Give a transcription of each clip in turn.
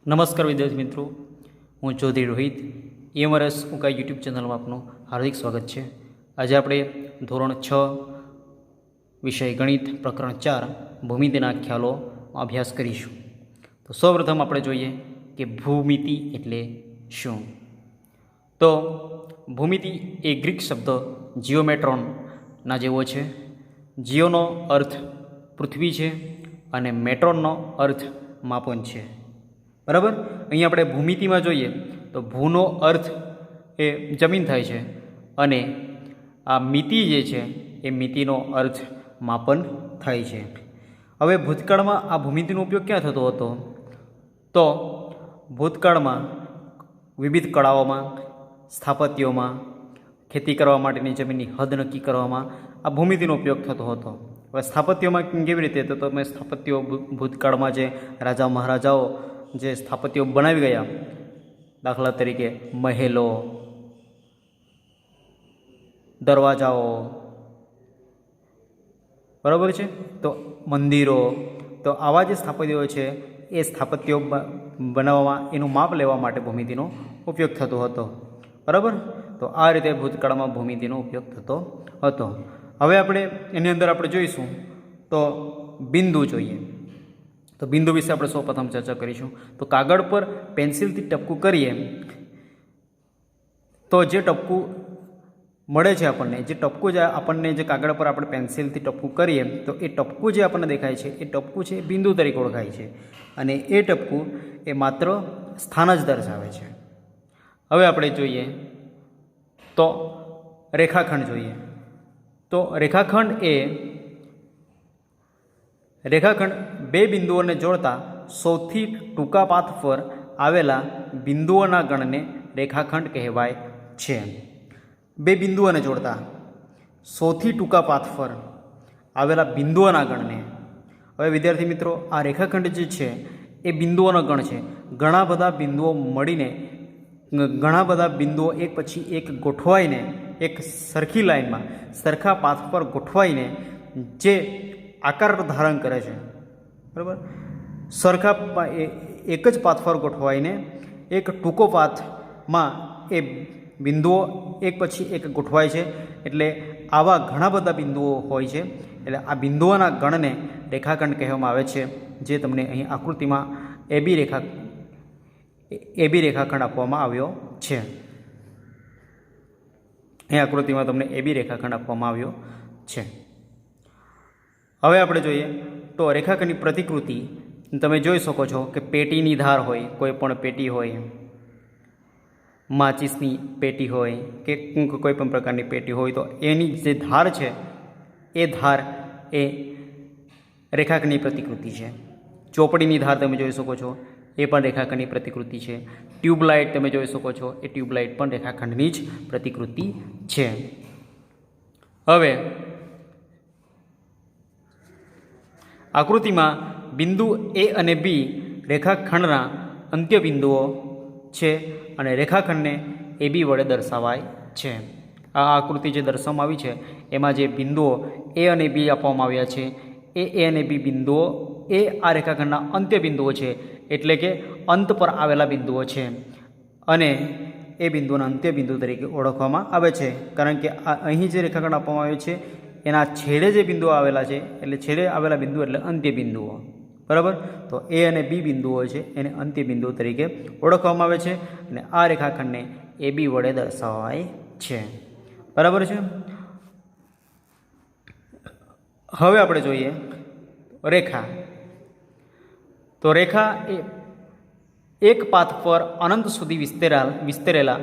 નમસ્કાર વિદ્યાર્થી મિત્રો, હું ચૌધરી રોહિત એમઆરએસ ઉકા યુટ્યુબ ચેનલમાં આપનું હાર્દિક સ્વાગત છે. આજે આપણે ધોરણ 6 વિષય ગણિત પ્રકરણ 4 ભૂમિતિના ખ્યાલો અભ્યાસ કરીશું. તો સૌપ્રથમ આપણે જોઈએ કે ભૂમિતિ એટલે શું. તો ભૂમિતિ એ ગ્રીક શબ્દ જીઓમેટ્રોનના જેવો છે. જીઓનો અર્થ પૃથ્વી છે અને મેટ્રોનનો અર્થ માપન છે. બરાબર. અહીં આપણે ભૂમિતિમાં જોઈએ તો ભૂનો અર્થ એ જમીન થાય છે અને આ મિતિ જે છે એ મિતિનો અર્થ માપન થાય છે. હવે ભૂતકાળમાં આ ભૂમિતિનો ઉપયોગ ક્યાં થતો હતો? તો ભૂતકાળમાં વિવિધ કળાઓમાં, સ્થાપત્યોમાં, ખેતી કરવા માટેની જમીનની હદ નક્કી કરવામાં આ ભૂમિતિનો ઉપયોગ થતો હતો. હવે સ્થાપત્યોમાં કેવી રીતે? તો તમે સ્થાપત્યો ભૂતકાળમાં જે રાજા મહારાજાઓ જે સ્થાપત્યો બનાવી ગયા, દાખલા તરીકે મહેલો, દરવાજાઓ, બરાબર છે, તો મંદિરો, તો આવા જે સ્થાપત્યો છે એ સ્થાપત્યો બનાવવામાં એનું માપ લેવા માટે ભૂમિતિનો ઉપયોગ થતો હતો. બરાબર. તો આ રીતે ભૂતકાળમાં ભૂમિતિનો ઉપયોગ થતો હતો. હવે આપણે એની અંદર આપણે જોઈશું તો બિંદુ જોઈએ. તો બિંદુ વિશે આપણે સૌપ્રથમ ચર્ચા કરીશું. તો કાગળ પર પેન્સિલથી ટપકું કરીએ તો જે ટપકું મળે છે આપણને, જે ટપકું જે આપણને જે કાગળ પર આપણે પેન્સિલથી ટપકું કરીએ તો એ ટપકું જે આપણને દેખાય છે એ ટપકું છે બિંદુ તરીકે ઓળખાય છે અને એ ટપકું એ માત્ર સ્થાન જ દર્શાવે છે. હવે આપણે જોઈએ તો રેખાખંડ જોઈએ. તો રેખાખંડ બે બિંદુઓને જોડતા સૌથી ટૂંકા પાથ પર આવેલા બિંદુઓના ગણને રેખાખંડ કહેવાય છે. બે બિંદુઓને જોડતા સૌથી ટૂંકા પાથ પર આવેલા બિંદુઓના ગણને. હવે વિદ્યાર્થી મિત્રો, આ રેખાખંડ જે છે એ બિંદુઓનો ગણ છે. ઘણા બધા બિંદુઓ મળીને, ઘણા બધા બિંદુઓ એક પછી એક ગોઠવાઈને એક સરખી લાઈનમાં સરખા પાથ પર ગોઠવાઈને જે આકાર ધારણ કરે છે, બરાબર, સરખા એક જ પાથ પર ગોઠવાઈને એક ટૂંકો પાથમાં એ બિંદુઓ એક પછી એક ગોઠવાય છે. એટલે આવા ઘણા બધા બિંદુઓ હોય છે. એટલે આ બિંદુઓના ગણને રેખાખંડ કહેવામાં આવે છે, જે તમને અહીં આકૃતિમાં એબી રેખાખંડ આપવામાં આવ્યો છે. અહીં આકૃતિમાં તમને એબી રેખાખંડ આપવામાં આવ્યો છે. હવે આપણે જોઈએ તો રેખાખંડની પ્રતિકૃતિ તમે જોઈ શકો છો કે પેટીની ધાર હોય, કોઈ પણ પેટી હોય, માચીસની પેટી હોય કે કોઈ પણ પ્રકારની પેટી હોય, તો એની જે ધાર છે એ ધાર એ રેખાખંડની પ્રતિકૃતિ છે. ચોપડીની ધાર તમે જોઈ શકો છો, એ પણ રેખાખંડની પ્રતિકૃતિ છે. ટ્યુબલાઇટ તમે જોઈ શકો છો, એ ટ્યુબલાઇટ પણ રેખાખંડની જ પ્રતિકૃતિ છે. હવે આકૃતિમાં બિંદુ એ અને બી રેખાખંડના અંત્ય બિંદુઓ છે અને રેખાખંડને એ બી વડે દર્શાવાય છે. આ આકૃતિ જે દર્શાવવામાં આવી છે એમાં જે બિંદુઓ એ અને બી આપવામાં આવ્યા છે એ અને બી બિંદુઓ એ આ રેખાખંડના અંત્ય બિંદુઓ છે, એટલે કે અંત પર આવેલા બિંદુઓ છે અને એ બિંદુઓના અંત્ય બિંદુ તરીકે ઓળખવામાં આવે છે. કારણ કે અહીં જે રેખાખંડ આપવામાં આવ્યો છે એના છેડે જે બિંદુઓ આવેલા છે, એટલે છેડે આવેલા બિંદુઓ એટલે અંત્ય બિંદુઓ. બરાબર. તો એ અને બી બિંદુઓ છે એને અંત્ય બિંદુ તરીકે ઓળખવામાં આવે છે અને આ રેખાખંડને એ બી વડે દર્શાવાય છે. બરાબર છે. હવે આપણે જોઈએ રેખા. તો રેખા એ એક પાથ પર અનંત સુધી વિસ્તરેલા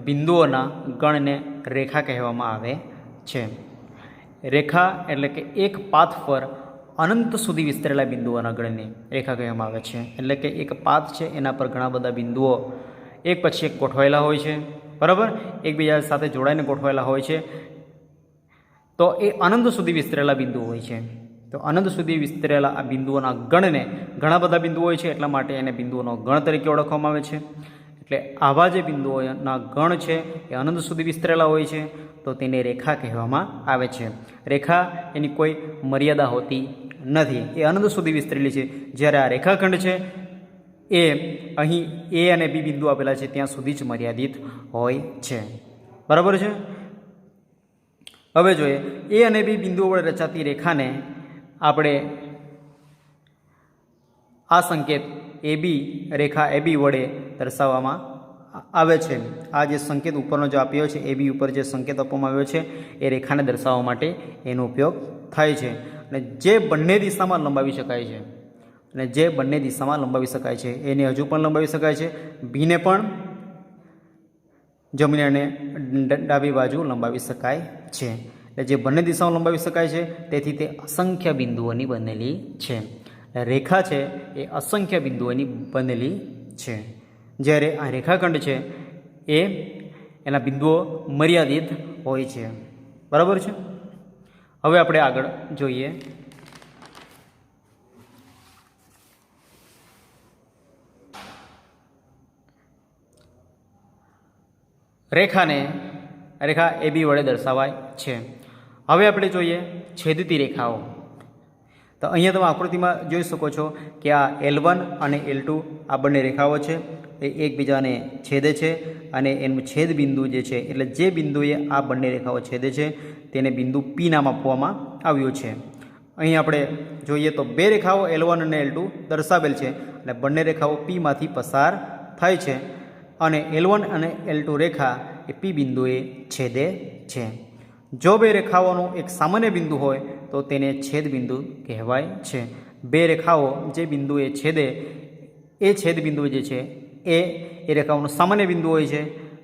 બિંદુઓના ગણને રેખા કહેવામાં આવે છે. રેખા એટલે કે એક પાથ પર અનંત સુધી વિસ્તરેલા બિંદુઓના ગણને રેખા કહેવામાં આવે છે. એટલે કે એક પાથ છે એના પર ઘણા બધા બિંદુઓ એક પછી એક ગોઠવાયેલા હોય છે, બરાબર, એકબીજા સાથે જોડાઈને ગોઠવાયેલા હોય છે. તો એ અનંત સુધી વિસ્તરેલા બિંદુઓ હોય છે. તો અનંત સુધી વિસ્તરેલા આ બિંદુઓના ગણને, ઘણા બધા બિંદુઓ હોય છે એટલા માટે એને બિંદુઓનો ગણ તરીકે ઓળખવામાં આવે છે. એટલે આવા જે બિંદુઓના ગણ છે એ અનંત સુધી વિસ્તરેલા હોય છે તો તેને રેખા કહેવામાં આવે છે. રેખા એની કોઈ મર્યાદા હોતી નથી, એ અનંત સુધી વિસ્તરેલી છે. જ્યારે આ રેખાખંડ છે એ અહીં એ અને બી બિંદુ આપેલા છે ત્યાં સુધી જ મર્યાદિત હોય છે. બરાબર છે. હવે જોઈએ એ અને બી બિંદુઓ વડે રચાતી રેખાને આપણે આ સંકેત એ બી રેખા એ બી વડે દર્શાવવામાં આવે છે. આ જે સંકેત ઉપરનો જે આપ્યો છે એ બી ઉપર જે સંકેત આપવામાં આવ્યો છે એ રેખાને દર્શાવવા માટે એનો ઉપયોગ થાય છે. અને જે બંને દિશામાં લંબાવી શકાય છે અને જે બંને દિશામાં લંબાવી શકાય છે એને હજુ પણ લંબાવી શકાય છે. બીને પણ જમણી અને ડાબી બાજુ લંબાવી શકાય છે. એટલે જે બંને દિશામાં લંબાવી શકાય છે તેથી તે અસંખ્ય બિંદુઓની બનેલી છે. રેખા છે એ અસંખ્ય બિંદુઓની બનેલી છે. જ્યારે આ રેખાખંડ છે એ એના બિંદુઓ મર્યાદિત હોય છે. બરાબર છે. હવે આપણે આગળ જોઈએ રેખા એ બી વડે દર્શાવાય છે. હવે આપણે જોઈએ છેદતી રેખાઓ. તો અહીંયા તમે આકૃતિમાં જોઈ શકો છો કે આ L1 અને L2 આ બંને રેખાઓ છે એ એકબીજાને છેદે છે અને એનું છેદ બિંદુ જે છે એટલે જે બિંદુએ આ બંને રેખાઓ છેદે છે તેને બિંદુ P નામ આપવામાં આવ્યું છે. અહીં આપણે જોઈએ તો બે રેખાઓ L1 અને L2 દર્શાવેલ છે અને બંને રેખાઓ Pમાંથી પસાર થાય છે અને L1 અને L2 રેખા એ P બિંદુએ છેદે છે. જો બે રેખાઓનું એક સામાન્ય બિંદુ હોય તો તેને છેદ બિંદુ કહેવાય છે. બે રેખાઓ જે બિંદુએ છેદે એ છેદ બિંદુ જે છે એ રેખાઓનું સામાન્ય બિંદુ હોય છે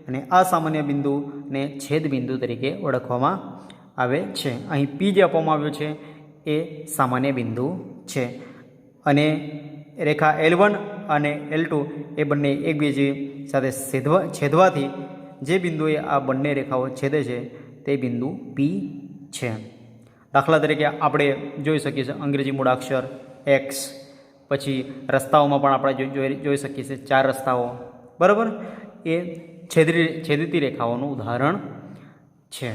અને આ સામાન્ય બિંદુને છેદ બિંદુ તરીકે ઓળખવામાં આવે છે. અહીં P જે આપવામાં આવ્યો છે એ સામાન્ય બિંદુ છે અને રેખા L1 અને L2 એ બંને એકબીજા સાથે છેદવાથી જે બિંદુએ આ બંને રેખાઓ છેદે છે તે બિંદુ P છે. દાખલા તરીકે આપણે જોઈ શકીએ છીએ અંગ્રેજી મૂળાક્ષર X, પછી રસ્તાઓમાં પણ આપણે જોઈ શકીએ છીએ 4 રસ્તાઓ. બરાબર, એ છેદતી રેખાઓનું ઉદાહરણ છે.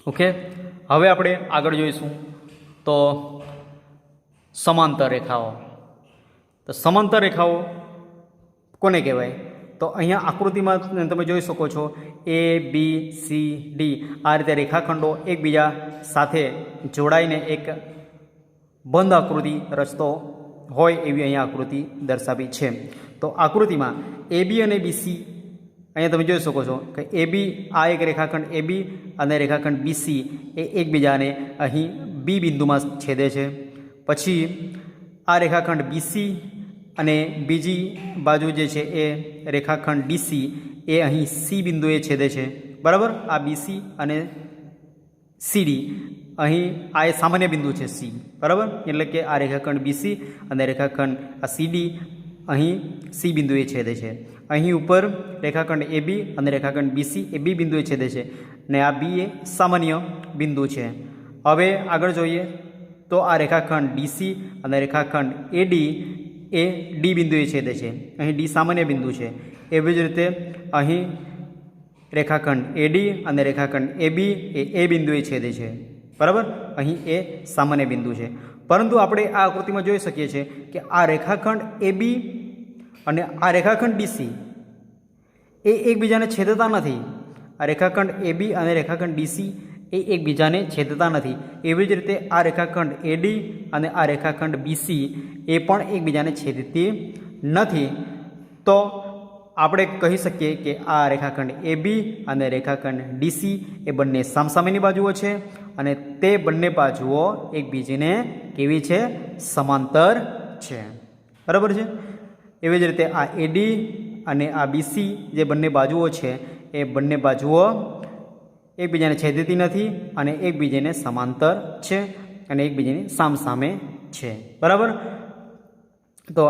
ઓકે, હવે આપણે આગળ જોઈશું તો સમાંતર રેખાઓ. તો સમાંતર રેખાઓ કોને કહેવાય? તો અહીંયા આકૃતિમાં તમે જોઈ શકો છો ABCD આ રીતે રેખાખંડો એકબીજા સાથે જોડાઈને એક બંધ આકૃતિ રચતો હોય એવી અહીંયા આકૃતિ દર્શાવી છે. તો આકૃતિમાં AB અને BC અહીંયા તમે જોઈ શકો છો કે AB આ એક રેખાખંડ AB અને રેખાખંડ BC એ એકબીજાને અહીં B બિંદુમાં છેદે છે. પછી આ રેખાખંડ BC અને બીજી બાજુ જે છે એ રેખાખંડ DC એ અહીં C બિંદુએ છેદે છે. બરાબર, આ BC અને CD અહીં આ એ સામાન્ય બિંદુ છે C. બરાબર, એટલે કે આ રેખાખંડ BC અને રેખાખંડ આ CD અહીં C બિંદુએ છેદે છે. અહીં ઉપર રેખાખંડ AB અને રેખાખંડ BC એ B બિંદુએ છેદે છે અને આ B એ સામાન્ય બિંદુ છે. હવે આગળ જોઈએ તો આ રેખાખંડ DC અને રેખાખંડ AD એ D બિંદુએ છેદે છે. અહીં D સામાન્ય બિંદુ છે. એવી જ રીતે અહીં રેખાખંડ AD અને રેખાખંડ AB એ A બિંદુએ છેદે છે. બરાબર, અહીં એ સામાન્ય બિંદુ છે. પરંતુ આપણે આ આકૃતિમાં જોઈ શકીએ છીએ કે આ રેખાખંડ AB અને આ રેખાખંડ DC એ એકબીજાને છેદતા નથી. આ રેખાખંડ AB અને રેખાખંડ DC એ એકબીજાને છેદતા નથી. એવી જ રીતે આ રેખાખંડ AD અને આ રેખાખંડ BC એ પણ એકબીજાને છેદતી નથી. તો આપણે કહી શકીએ કે આ રેખાખંડ AB અને રેખાખંડ DC એ બંને સામસામેની બાજુઓ છે અને તે બંને બાજુઓ એકબીજાને કેવી છે? સમાંતર છે. બરાબર છે. એવી જ રીતે આ AD અને આ BC જે બંને બાજુઓ છે એ બંને બાજુઓ એકબીજાને છેદતી નથી અને એકબીજાને સમાંતર છે અને એકબીજાની સામસામે છે. બરાબર, તો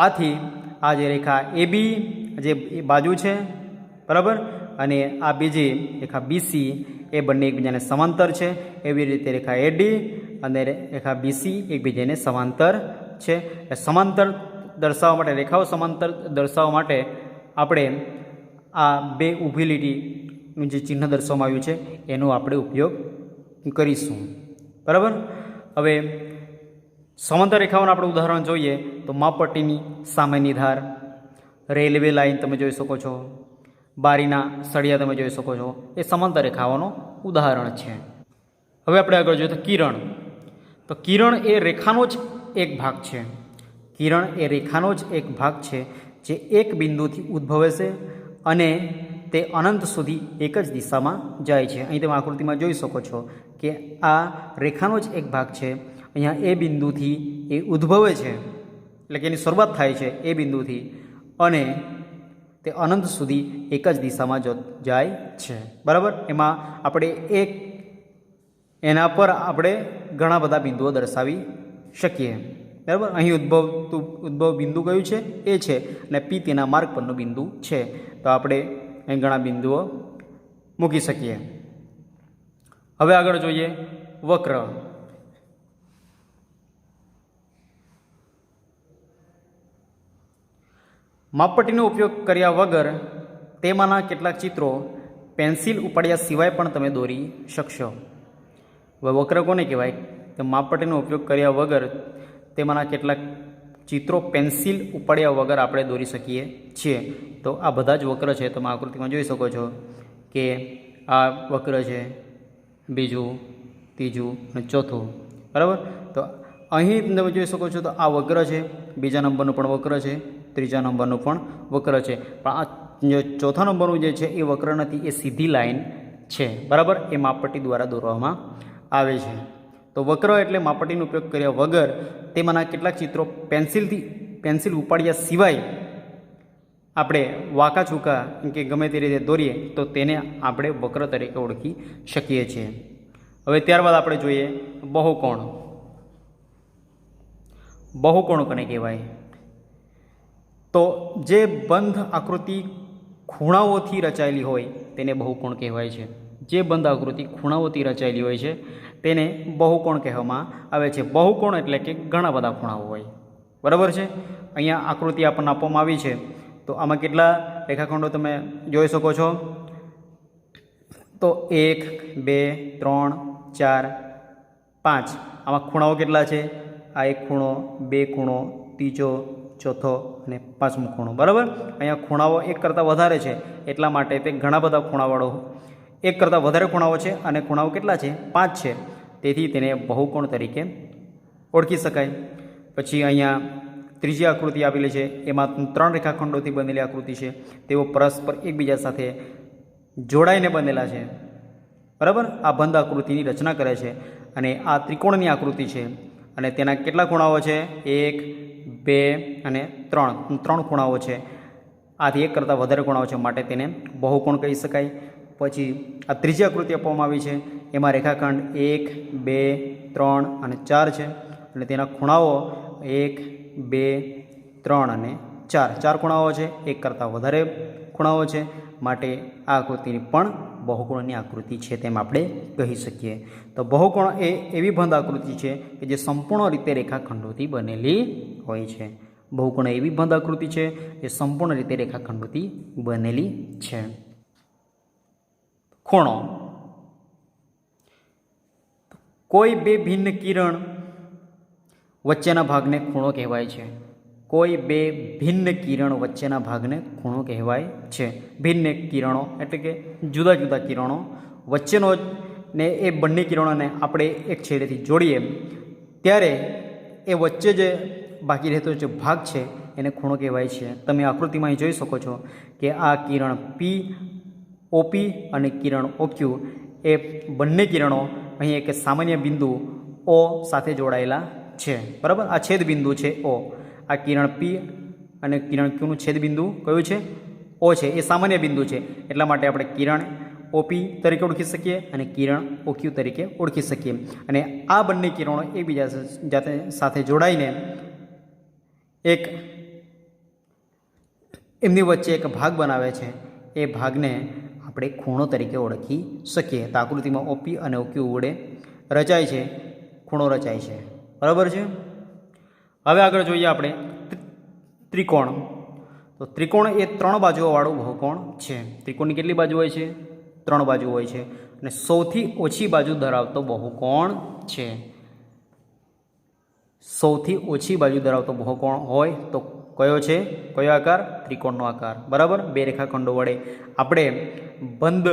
આથી આ જે રેખા AB જે બાજુ છે, બરાબર, અને આ બીજી રેખા BC એ બંને એકબીજાને સમાંતર છે. એવી રીતે રેખા AD અને રેખા BC એકબીજાને સમાંતર છે. સમાંતર દર્શાવવા માટે, રેખાઓ સમાંતર દર્શાવવા માટે આપણે આ બે ઊભી લીટીનું જે ચિહ્ન દર્શાવવામાં આવ્યું છે એનો આપણે ઉપયોગ કરીશું. બરાબર, હવે સમાંતર રેખાઓનું આપણે ઉદાહરણ જોઈએ તો માપપટ્ટીની સામેની ધાર, રેલવે લાઇન તમે જોઈ શકો છો, બારીના સળિયા તમે જોઈ શકો છો, એ સમાંતર રેખાઓનું ઉદાહરણ છે. હવે આપણે આગળ જોઈએ તો કિરણ. તો કિરણ એ રેખાનો જ એક ભાગ છે. કિરણ એ રેખાનો જ એક ભાગ છે જે એક બિંદુથી ઉદ્ભવે છે અને તે અનંત સુધી એક જ દિશામાં જાય છે. અહીં તમે આકૃતિમાં જોઈ શકો છો કે આ રેખાનો જ એક ભાગ છે. અહીંયા એ બિંદુથી એ ઉદ્ભવે છે, એટલે કે એની શરૂઆત થાય છે એ બિંદુથી, અને તે અનંત સુધી એક જ દિશામાં જાય છે. બરાબર. એમાં આપણે એના પર આપણે ઘણા બધા બિંદુઓ દર્શાવી શકીએ. બરાબર. અહીં ઉદ્ભવ બિંદુ કયું છે? એ છે, અને પી તેના માર્ગ પરનું બિંદુ છે. તો આપણે અહીં ઘણા બિંદુઓ મૂકી શકીએ. હવે આગળ જોઈએ વક્ર. માપપટ્ટીનો ઉપયોગ કર્યા વગર તેમાંના કેટલાક ચિત્રો પેન્સિલ ઉપાડ્યા સિવાય પણ તમે દોરી શકશો. હવે વક્ર કોને કહેવાય? તો માપપટ્ટીનો ઉપયોગ કર્યા વગર તેમાંના કેટલાક ચિત્રો પેન્સિલ ઉપાડ્યા વગર આપણે દોરી શકીએ છીએ. તો આ બધા જ વક્ર છે. તમે આકૃતિમાં જોઈ શકો છો કે આ વક્ર છે, બીજું, ત્રીજું અને ચોથું. બરાબર. તો અહીં તમે જોઈ શકો છો તો આ વક્ર છે, બીજા નંબરનું પણ વક્ર છે, ત્રીજા નંબરનું પણ વક્ર છે. પણ આ જે ચોથા નંબરનું જે છે એ વક્ર નથી, એ સીધી લાઈન છે. બરાબર. એ માપપટ્ટી દ્વારા દોરવામાં આવે છે. તો વક્ર એટલે માપપટ્ટીનો ઉપયોગ કર્યા વગર તેમાંના કેટલાક ચિત્રો પેન્સિલ ઉપાડ્યા સિવાય આપણે વાંકા ચૂકા કે ગમે તે રીતે દોરીએ તો તેને આપણે વક્ર તરીકે ઓળખી શકીએ છીએ. હવે ત્યારબાદ આપણે જોઈએ બહુકોણ. બહુકોણ કોને કહેવાય? તો જે બંધ આકૃતિ ખૂણાઓથી રચાયેલી હોય તેને બહુકોણ કહેવાય છે. જે બંધ આકૃતિ ખૂણાઓથી રચાયેલી હોય છે તેને બહુકોણ કહેવામાં આવે છે. બહુકોણ એટલે કે ઘણા બધા ખૂણાઓ હોય. બરાબર છે. અહીંયા આકૃતિ આપણને આપવામાં આવી છે. તો આમાં કેટલા રેખાખંડો તમે જોઈ શકો છો? તો 1, 2, 3, 4, 5. આમાં ખૂણાઓ કેટલા છે? આ એક ખૂણો, બે ખૂણો, ત્રીજો, ચોથો અને પાંચમો ખૂણો. બરાબર. અહીંયા ખૂણાઓ એક કરતાં વધારે છે એટલા માટે તે ઘણા બધા ખૂણાવાળો, એક કરતાં વધારે ખૂણાઓ છે અને ખૂણાઓ કેટલા છે? 5 છે. તેથી તેને બહુકોણ તરીકે ઓળખી શકાય. પછી અહીંયા ત્રીજી આકૃતિ આપેલી છે, એમાં 3 રેખાખંડોથી બનેલી આકૃતિ છે. તેઓ પરસ્પર એકબીજા સાથે જોડાઈને બનેલા છે. બરાબર. આ બંધ આકૃતિની રચના કરે છે. અને આ ત્રિકોણની આકૃતિ છે અને તેના કેટલા ખૂણાઓ છે? 1, 2 અને 3. 3 ખૂણાઓ છે. આથી એક કરતાં વધારે ખૂણાઓ છે માટે તેને બહુકોણ કહી શકાય. પછી આ ત્રીજી આકૃતિ આપવામાં આવી છે, એમાં રેખાખંડ 1, 2, 3 અને 4 છે અને તેના ખૂણાઓ 1, 2, 3 અને 4. 4 ખૂણાઓ છે, એક કરતાં વધારે ખૂણાઓ છે માટે આ આકૃતિની પણ બહુકોણની આકૃતિ છે તેમ આપણે કહી શકીએ. તો બહુકોણ એ એવી બંધ આકૃતિ છે કે જે સંપૂર્ણ રીતે રેખાખંડોથી બનેલી હોય છે. બહુકોણ એવી બંધ આકૃતિ છે જે સંપૂર્ણ રીતે રેખાખંડોથી બનેલી છે. ખૂણો. કોઈ બે ભિન્ન કિરણ વચ્ચેના ભાગને ખૂણો કહેવાય છે. કોઈ બે ભિન્ન કિરણ વચ્ચેના ભાગને ખૂણો કહેવાય છે. ભિન્ન કિરણો એટલે કે જુદા જુદા કિરણો વચ્ચેનો ને એ બંને કિરણોને આપણે એક છેડેથી જોડીએ ત્યારે એ વચ્ચે જે બાકી રહેતો જે ભાગ છે એને ખૂણો કહેવાય છે. તમે આકૃતિમાં અહીં જોઈ શકો છો કે આ કિરણ પી ઓપી અને કિરણ ઓક્યુ એ બંને કિરણો અહીં એક સામાન્ય બિંદુ ઓ સાથે જોડાયેલા છે. બરાબર. આ છેદ બિંદુ છે ઓ. આ કિરણ પી અને કિરણ ક્યુનું છેદ બિંદુ કયું છે? ઓ છે. એ સામાન્ય બિંદુ છે એટલા માટે આપણે કિરણ ઓપી તરીકે ઓળખી શકીએ અને કિરણ ઓક્યુ તરીકે ઓળખી શકીએ. અને આ બંને કિરણો એકબીજા સાથે જોડાઈને એક એમની વચ્ચે એક ભાગ બનાવે છે. એ ભાગને આપણે ખૂણો તરીકે ઓળખી શકીએ. તો આકૃતિમાં ઓપી અને ઓક્યુ વડે રચાય છે, ખૂણો રચાય છે. બરાબર છે. હવે આગળ જોઈએ આપણે ત્રિકોણ. તો ત્રિકોણ એ 3 બાજુઓવાળું બહુકોણ છે. ત્રિકોણની કેટલી બાજુ હોય છે? 3 બાજુ હોય છે અને સૌથી ઓછી બાજુ ધરાવતો બહુકોણ છે. સૌથી ઓછી બાજુ ધરાવતો બહુકોણ હોય તો કયો છે? કયો આકાર? ત્રિકોણનો આકાર. બરાબર. બે રેખાખંડો વડે આપણે બંધ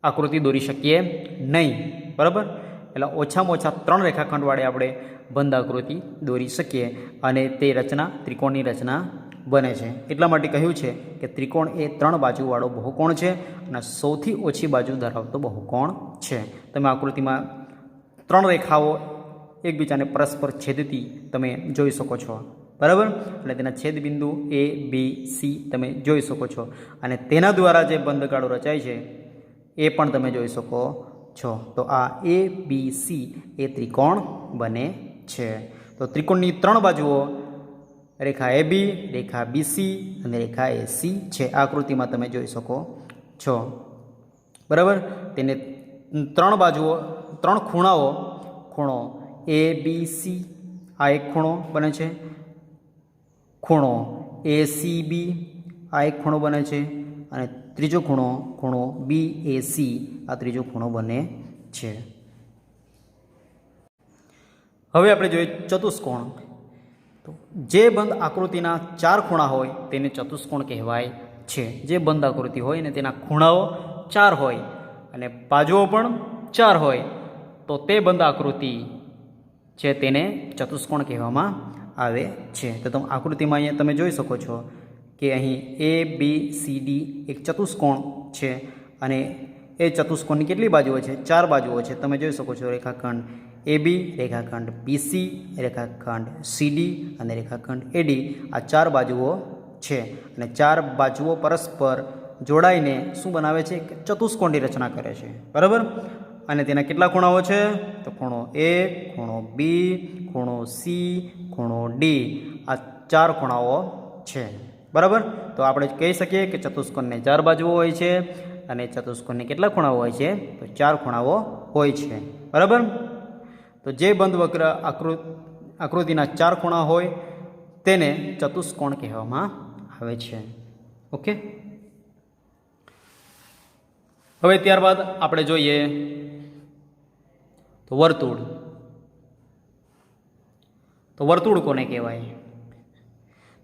આકૃતિ દોરી શકીએ નહીં. બરાબર. એટલે ઓછામાં ઓછા 3 રેખાખંડ વડે આપણે બંધ આકૃતિ દોરી શકીએ અને તે રચના ત્રિકોણની રચના બને છે. એટલા માટે કહ્યું છે કે ત્રિકોણ એ 3 બાજુવાળો બહુકોણ છે અને સૌથી ઓછી બાજુ ધરાવતો બહુકોણ છે. તમે આકૃતિમાં 3 રેખાઓ એકબીજાને પરસ્પર છેદતી તમે જોઈ શકો છો. બરાબર. એટલે તેના છેદબિંદુ A, B, C તમે જોઈ શકો છો અને તેના દ્વારા જે બંધગાળો રચાય છે એ પણ તમે જોઈ શકો છો. તો આ A, B, C એ ત્રિકોણ બને છે. તો ત્રિકોણની 3 બાજુઓ રેખા AB, રેખા BC અને રેખા AC છે. આ આકૃતિમાં તમે જોઈ શકો છો. બરાબર. તેને 3 બાજુઓ 3 ખૂણાઓ, ખૂણો ABC આ એક ખૂણો બને છે, ખૂણો ACB આ એક ખૂણો બને છે અને ત્રીજો ખૂણો, ખૂણો BAC આ ત્રીજો ખૂણો બને છે. હવે આપણે જોઈએ ચતુષ્કોણ. તો જે બંધ આકૃતિના 4 ખૂણા હોય તેને ચતુષ્કોણ કહેવાય છે. જે બંધ આકૃતિ હોય ને તેના ખૂણાઓ 4 હોય અને બાજુઓ પણ 4 હોય તો તે બંધ આકૃતિ છે તેને ચતુષ્કોણ કહેવામાં આવે છે. તો તમે આકૃતિમાં અહીંયા તમે જોઈ શકો છો કે અહીં ABCD એક ચતુષ્કોણ છે અને એ ચતુષ્કોણની કેટલી બાજુઓ છે? 4 બાજુઓ છે. તમે જોઈ શકો છો રેખાખંડ AB, રેખાખંડ BC, રેખાખંડ CD અને રેખાખંડ AD આ 4 બાજુઓ છે અને 4 બાજુઓ પરસ્પર જોડાઈને શું બનાવે છે? ચતુષ્કોણની રચના કરે છે. બરાબર. અને તેના કેટલા ખૂણાઓ છે? તો ખૂણો A, ખૂણો B, ખૂણો C, ખૂણો D આ 4 ખૂણાઓ છે. બરાબર. તો આપણે કહી શકીએ કે ચતુષ્કોણને 4 બાજુઓ હોય છે અને ચતુષ્કોણને કેટલા ખૂણાઓ હોય છે? તો 4 ખૂણાઓ હોય છે. બરાબર. તો જે બંધ વક્ર આકૃતિના 4 ખૂણા હોય તેને ચતુષ્કોણ કહેવામાં આવે છે. ઓકે. હવે ત્યારબાદ આપણે જોઈએ તો વર્તુળ. તો વર્તુળ કોને કહેવાય?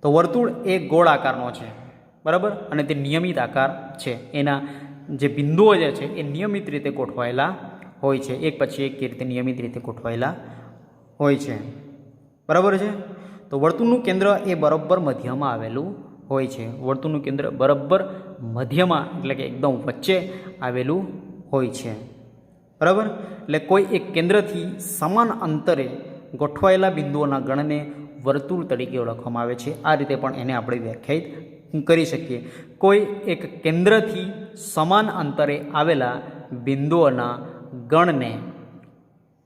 તો વર્તુળ એ ગોળ આકારનો છે. બરાબર. અને તે નિયમિત આકાર છે. એના જે બિંદુઓ જે છે એ નિયમિત રીતે ગોઠવાયેલા હોય છે. એક પછી એક રીતે નિયમિત રીતે ગોઠવાયેલા હોય છે. બરાબર છે. તો વર્તુળનું કેન્દ્ર એ બરાબર મધ્યમાં આવેલું હોય છે. વર્તુળનું કેન્દ્ર બરાબર મધ્યમાં એટલે કે એકદમ વચ્ચે આવેલું હોય છે. બરાબર. એટલે કોઈ એક કેન્દ્રથી સમાન અંતરે ગોઠવાયેલા બિંદુઓના ગણને વર્તુળ તરીકે ઓળખવામાં આવે છે. આ રીતે પણ એને આપણે વ્યાખ્યાયિત કરી શકીએ. કોઈ એક કેન્દ્રથી સમાન અંતરે આવેલા બિંદુઓના ગણને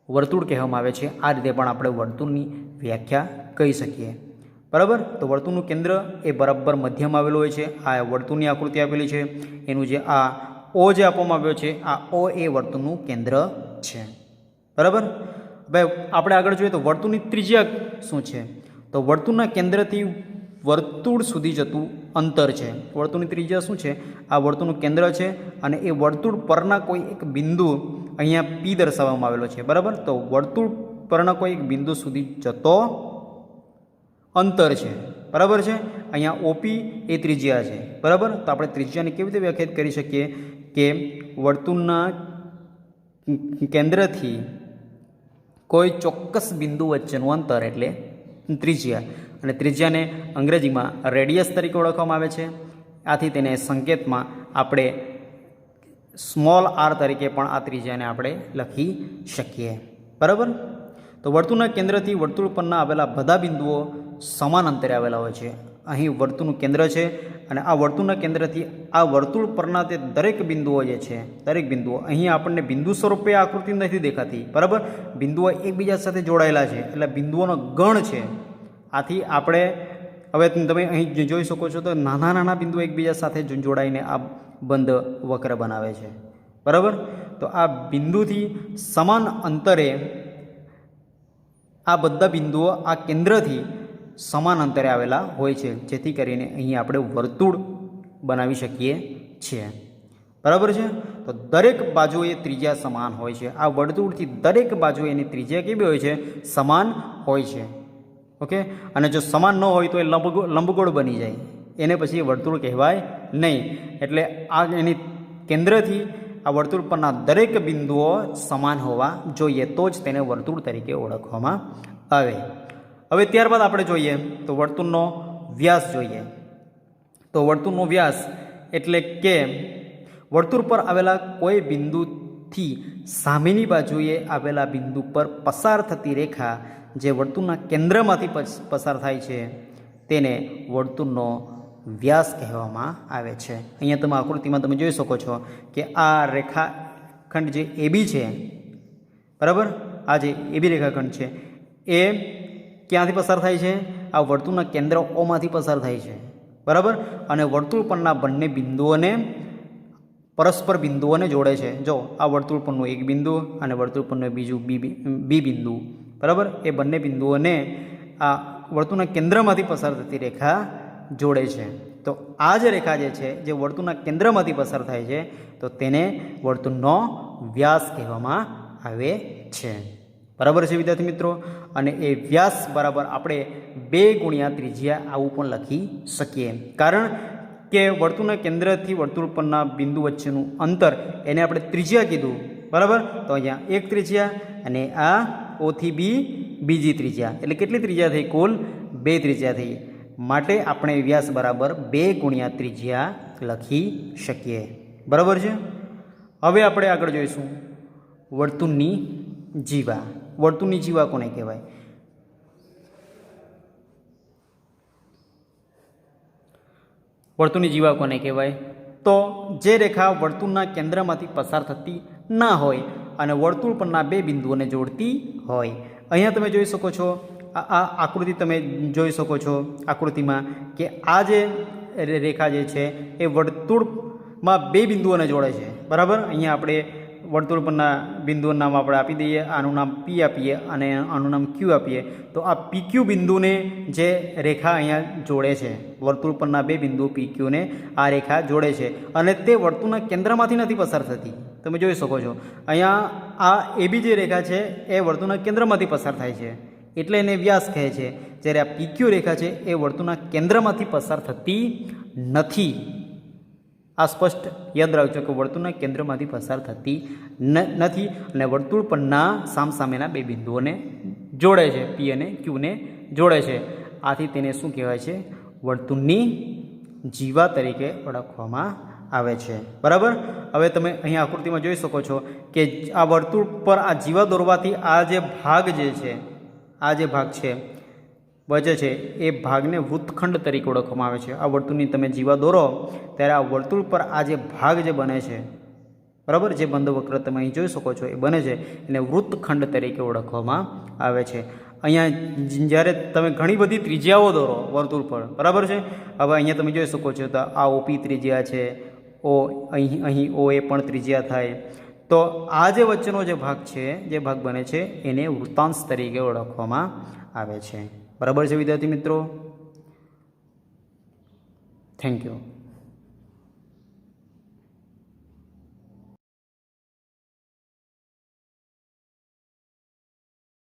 વર્તુળ કહેવામાં આવે છે. આ રીતે પણ આપણે વર્તુળની વ્યાખ્યા કહી શકીએ. બરાબર. તો વર્તુળનું કેન્દ્ર એ બરાબર મધ્યમાં આવેલું હોય છે. આ વર્તુળની આકૃતિ આપેલી છે. એનું જે આ O જે આપવામાં આવ્યો છે આ O એ વર્તુળનું કેન્દ્ર છે. બરાબર. હવે આપણે આગળ જોઈએ તો વર્તુળની ત્રિજ્યા શું છે? તો વર્તુળના કેન્દ્રથી વર્તુળ સુધી જતું અંતર છે. વર્તુળની ત્રિજ્યા શું છે? આ વર્તુળનું કેન્દ્ર છે અને એ વર્તુળ પરના કોઈ એક બિંદુ અહીંયા P દર્શાવવામાં આવેલો છે. બરાબર. તો વર્તુળ પરના કોઈ એક બિંદુ સુધી જતો અંતર છે. બરાબર છે. અહીંયા OP એ ત્રિજ્યા છે. બરાબર. તો આપણે ત્રિજ્યાને કેવી રીતે વ્યાખ્યાયિત કરી શકીએ કે વર્તુળના કેન્દ્રથી કોઈ ચોક્કસ બિંદુ વચ્ચેનું અંતર એટલે ત્રિજ્યા. અને ત્રિજ્યાને અંગ્રેજીમાં રેડિયસ તરીકે ઓળખવામાં આવે છે. આથી તેને સંકેતમાં આપણે સ્મોલ r તરીકે પણ આ ત્રિજ્યાને આપણે લખી શકીએ. બરાબર. તો વર્તુળના કેન્દ્રથી વર્તુળ પરના આવેલા બધા બિંદુઓ સમાન અંતરે આવેલા હોય છે. અહીં વર્તુળનું કેન્દ્ર છે અને આ વર્તુળના કેન્દ્રથી આ વર્તુળ પરના તે દરેક બિંદુઓ જે છે દરેક બિંદુઓ અહીં આપણને બિંદુ સ્વરૂપે આકૃતિ નથી દેખાતી. બરાબર. બિંદુઓ એકબીજા સાથે જોડાયેલા છે એટલે બિંદુઓનો ગણ છે. આથી આપણે હવે તમે અહીં જોઈ શકો છો તો નાના નાના બિંદુઓ એકબીજા સાથે જોડાઈને આ બંધ વક્ર બનાવે છે. બરાબર. તો આ બિંદુથી સમાન અંતરે આ બધા બિંદુઓ આ કેન્દ્રથી સમાન અંતરે આવેલા હોય છે, જેથી કરીને અહીં આપણે વર્તુળ બનાવી શકીએ છીએ. બરાબર છે. તો દરેક બાજુએ ત્રિજ્યા સમાન હોય છે. આ વર્તુળથી દરેક બાજુએ એની ત્રિજ્યા કેવી હોય છે? સમાન હોય છે. ઓકે, અને જો સમાન ન હોય તો એ લંબગોળ બની જાય, એને પછી વર્તુળ કહેવાય નહીં. એટલે આ એની કેન્દ્રથી આ વર્તુળ પરના દરેક બિંદુઓ સમાન હોવા જોઈએ, તો જ તેને વર્તુળ તરીકે ઓળખવામાં આવે. હવે ત્યારબાદ આપણે જોઈએ તો વર્તુળનો વ્યાસ જોઈએ. તો વર્તુળનો વ્યાસ એટલે કે વર્તુળ પર આવેલા કોઈ બિંદુથી સામેની બાજુએ આવેલા બિંદુ પર પસાર થતી રેખા જે વર્તુળના કેન્દ્રમાંથી પસાર થાય છે તેને વર્તુળનો વ્યાસ કહેવામાં આવે છે. અહીંયા તમે આકૃતિમાં તમે જોઈ શકો છો કે આ રેખાખંડ જે એબી છે, બરાબર, આ જે એબી રેખાખંડ છે એ ક્યાંથી પસાર થાય છે? આ વર્તુળના કેન્દ્ર ઓમાંથી પસાર થાય છે, બરાબર. અને વર્તુળ પરના બંને બિંદુઓને પરસ્પર બિંદુઓને જોડે છે. જો આ વર્તુળ પરનું એક બિંદુ અને વર્તુળ પરનું બીજું બી બિંદુ, બરાબર, એ બંને બિંદુઓને આ વર્તુળના કેન્દ્રમાંથી પસાર થતી રેખા જોડે છે. તો આ જ રેખા જે છે જે વર્તુળના કેન્દ્રમાંથી પસાર થાય છે તો તેને વર્તુળનો વ્યાસ કહેવામાં આવે છે. બરાબર છે વિદ્યાર્થી મિત્રો. અને એ વ્યાસ બરાબર આપણે 2 ગુણ્યા ત્રિજ્યા આવું પણ લખી શકીએ, કારણ કે વર્તુળના કેન્દ્રથી વર્તુળ પરના બિંદુ વચ્ચેનું અંતર એને આપણે ત્રિજ્યા કીધું, બરાબર. તો અહીંયા 1 ત્રિજ્યા અને આ O થી B બીજી ત્રિજ્યા, એટલે કેટલી ત્રિજ્યા થઈ? કુલ 2 ત્રિજ્યા થઈ. માટે આપણે વ્યાસ બરાબર 2 ગુણ્યા ત્રિજ્યા લખી શકીએ. બરાબર છે. હવે આપણે આગળ જોઈશું વર્તુળની જીવા. વર્તુળની જીવા કોને કહેવાય? વર્તુળની જીવા કોને કહેવાય? તો જે રેખા વર્તુળના કેન્દ્રમાંથી પસાર થતી ના હોય અને વર્તુળ પરના 2 બિંદુઓને જોડતી હોય. અહીંયા તમે જોઈ શકો છો, આ આકૃતિ તમે જોઈ શકો છો આકૃતિમાં કે આ જે રેખા જે છે એ વર્તુળમાં 2 બિંદુઓને જોડે છે, બરાબર. અહીંયા આપણે વર્તુળ પરના બિંદુઓનું નામ આપણે આપી દઈએ, આનું નામ P આપીએ અને આનું નામ Q આપીએ. તો આ PQ બિંદુને જે રેખા અહીંયા જોડે છે, વર્તુળ પરના 2 બિંદુ PQને આ રેખા જોડે છે અને તે વર્તુળના કેન્દ્રમાંથી નથી પસાર થતી. તમે જોઈ શકો છો અહીંયા આ AB જે રેખા છે એ વર્તુળના કેન્દ્રમાંથી પસાર થાય છે, એટલે એને વ્યાસ કહે છે. જ્યારે આ PQ રેખા છે એ વર્તુળના કેન્દ્રમાંથી પસાર થતી નથી. આ સ્પષ્ટ યાદ રાખજો કે વર્તુળના કેન્દ્રમાંથી પસાર થતી નથી અને વર્તુળ પરના સામસામેના 2 બિંદુઓને જોડે છે, P અને Qને જોડે છે. આથી તેને શું કહેવાય છે? વર્તુળની જીવા તરીકે ઓળખવામાં આવે છે. બરાબર. હવે તમે અહીંયા આકૃતિમાં જોઈ શકો છો કે આ વર્તુળ પર આ જીવા દોરવાથી આ જે ભાગ જે છે, આ જે ભાગ છે બચે છે એ ભાગને વૃત્તખંડ તરીકે ઓળખવામાં આવે છે. આ વર્તુળની તમે જીવા દોરો ત્યારે આ વર્તુળ પર આ જે ભાગ જે બને છે, બરાબર, જે બંધ વક્ર તમે અહીં જોઈ શકો છો એ બને છે, એને વૃત્તખંડ તરીકે ઓળખવામાં આવે છે. અહીંયા જ્યારે તમે ઘણી બધી ત્રિજ્યાઓ દોરો વર્તુળ પર, બરાબર છે. હવે અહીંયા તમે જોઈ શકો છો તો આ OP ત્રિજ્યા છે, અહીં OA પણ ત્રિજ્યા થાય. તો આ જે વચ્ચેનો જે ભાગ છે, જે ભાગ બને છે એને વૃત્તાંશ તરીકે ઓળખવામાં આવે છે. બરાબર છે વિદ્યાર્થી મિત્રો. Thank you.